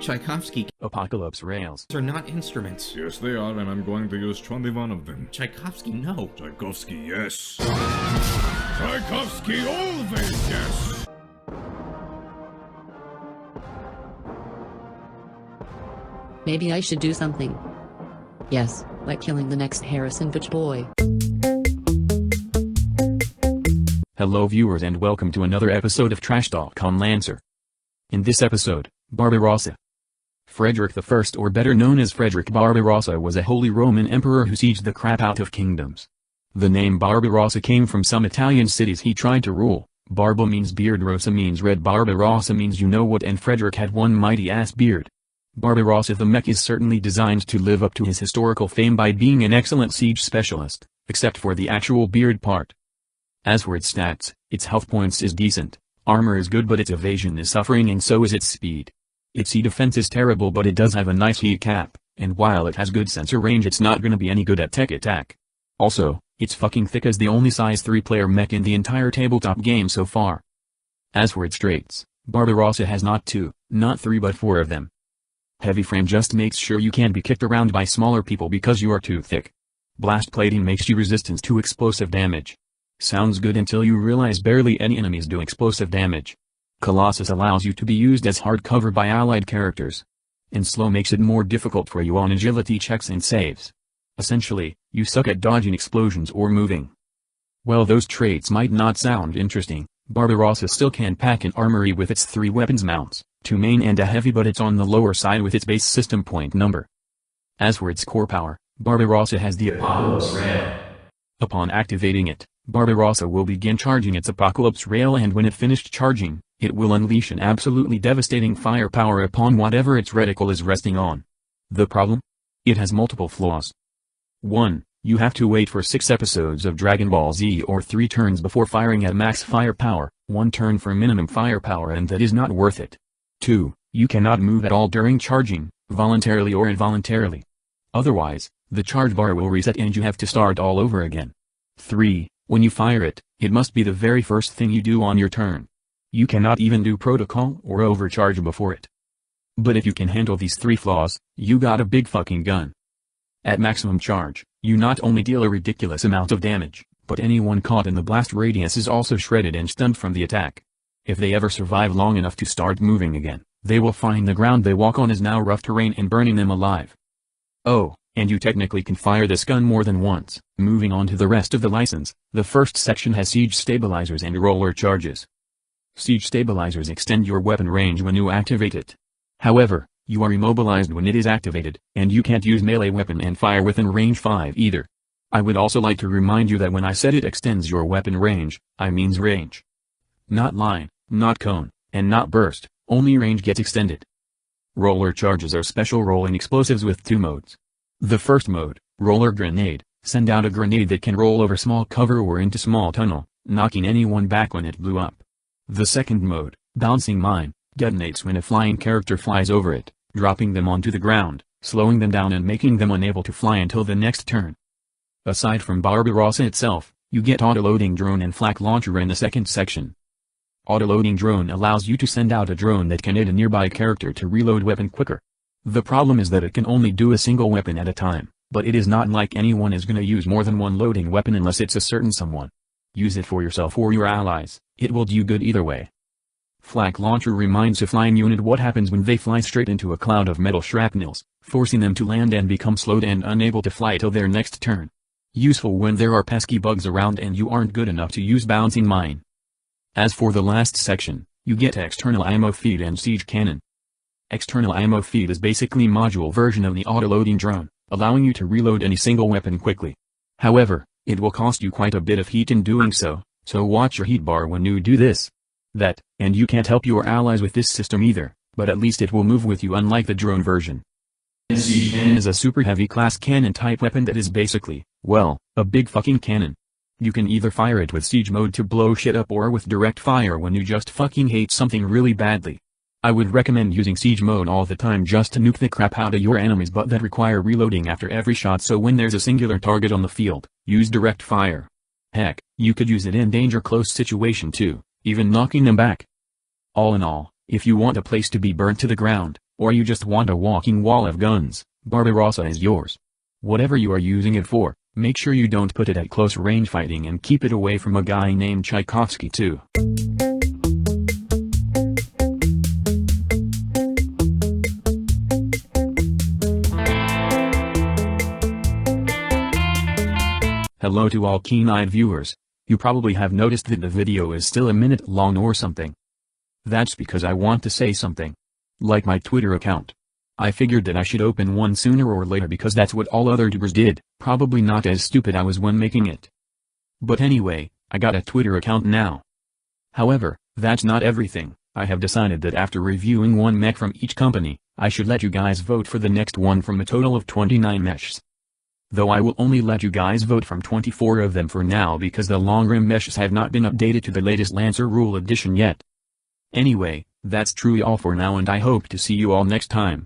Tchaikovsky Apocalypse rails are not instruments. Yes, they are, and I'm going to use 21 of them. Tchaikovsky, no. Tchaikovsky, yes. Tchaikovsky, always yes. Maybe I should do something. Yes, like killing the next Harrison bitch boy. Hello viewers and welcome to another episode of Trashtalk on Lancer. In this episode, Barbarossa. Frederick I, or better known as Frederick Barbarossa, was a Holy Roman emperor who sieged the crap out of kingdoms. The name Barbarossa came from some Italian cities he tried to rule. Barba means beard, Rossa means red, Barbarossa means you know what, and Frederick had one mighty ass beard. Barbarossa the mech is certainly designed to live up to his historical fame by being an excellent siege specialist, except for the actual beard part. As for its stats, its health points is decent, armor is good but its evasion is suffering and so is its speed. Its sea defense is terrible but it does have a nice heat cap, and while it has good sensor range it's not gonna be any good at tech attack. Also, it's fucking thick as the only size 3 player mech in the entire tabletop game so far. As for its traits, Barbarossa has not 2, not 3 but 4 of them. Heavy frame just makes sure you can't be kicked around by smaller people because you are too thick. Blast plating makes you resistant to explosive damage. Sounds good until you realize barely any enemies do explosive damage. Colossus allows you to be used as hard cover by allied characters. And slow makes it more difficult for you on agility checks and saves. Essentially, you suck at dodging explosions or moving. While those traits might not sound interesting, Barbarossa still can pack an armory with its 3 weapons mounts, 2 main and a heavy, but it's on the lower side with its base system point number. As for its core power, Barbarossa has the Apocalypse Rail. Upon activating it, Barbarossa will begin charging its Apocalypse Rail, and when it finished charging, it will unleash an absolutely devastating firepower upon whatever its reticle is resting on. The problem? It has multiple flaws. 1. You have to wait for 6 episodes of Dragon Ball Z or 3 turns before firing at max firepower, 1 turn for minimum firepower, and that is not worth it. 2. You cannot move at all during charging, voluntarily or involuntarily. Otherwise, the charge bar will reset and you have to start all over again. 3. When you fire it, it must be the very first thing you do on your turn. You cannot even do protocol or overcharge before it. But if you can handle these 3 flaws, you got a big fucking gun. At maximum charge, you not only deal a ridiculous amount of damage, but anyone caught in the blast radius is also shredded and stunned from the attack. If they ever survive long enough to start moving again, they will find the ground they walk on is now rough terrain and burning them alive. Oh, and you technically can fire this gun more than once. Moving on to the rest of the license, the first section has siege stabilizers and roller charges. Siege stabilizers extend your weapon range when you activate it. However, you are immobilized when it is activated, and you can't use melee weapon and fire within range 5 either. I would also like to remind you that when I said it extends your weapon range, I means range. Not line, not cone, and not burst, only range gets extended. Roller charges are special rolling explosives with 2 modes. The first mode, roller grenade, send out a grenade that can roll over small cover or into small tunnel, knocking anyone back when it blew up. The second mode, bouncing mine, detonates when a flying character flies over it, dropping them onto the ground, slowing them down and making them unable to fly until the next turn. Aside from Barbarossa itself, you get autoloading drone and flak launcher in the second section. Autoloading drone allows you to send out a drone that can hit a nearby character to reload weapon quicker. The problem is that it can only do a single weapon at a time, but it is not like anyone is gonna use more than one loading weapon unless it's a certain someone. Use it for yourself or your allies, it will do good either way. Flak launcher reminds a flying unit what happens when they fly straight into a cloud of metal shrapnels, forcing them to land and become slowed and unable to fly till their next turn. Useful when there are pesky bugs around and you aren't good enough to use bouncing mine. As for the last section, you get external ammo feed and siege cannon. External ammo feed is basically module version of the autoloading drone, allowing you to reload any single weapon quickly. However, it will cost you quite a bit of heat in doing so watch your heat bar when you do this. And you can't help your allies with this system either, but at least it will move with you unlike the drone version. Siege cannon is a super heavy class cannon type weapon that is basically, well, a big fucking cannon. You can either fire it with siege mode to blow shit up or with direct fire when you just fucking hate something really badly. I would recommend using siege mode all the time just to nuke the crap out of your enemies but that require reloading after every shot, so when there's a singular target on the field, use direct fire. Heck, you could use it in danger close situation too, even knocking them back. All in all, if you want a place to be burnt to the ground, Or you just want a walking wall of guns, Barbarossa is yours. Whatever you are using it for, make sure you don't put it at close range fighting and keep it away from a guy named Tchaikovsky too. Hello to all keen-eyed viewers. You probably have noticed that the video is still a minute long or something. That's because I want to say something. Like my Twitter account. I figured that I should open one sooner or later because that's what all other tubers did, probably not as stupid I was when making it. But anyway, I got a Twitter account now. However, that's not everything. I have decided that after reviewing one mech from each company, I should let you guys vote for the next one from a total of 29 mechs. Though I will only let you guys vote from 24 of them for now because the long-rim meshes have not been updated to the latest Lancer Rule edition yet. Anyway, that's true y'all for now and I hope to see you all next time.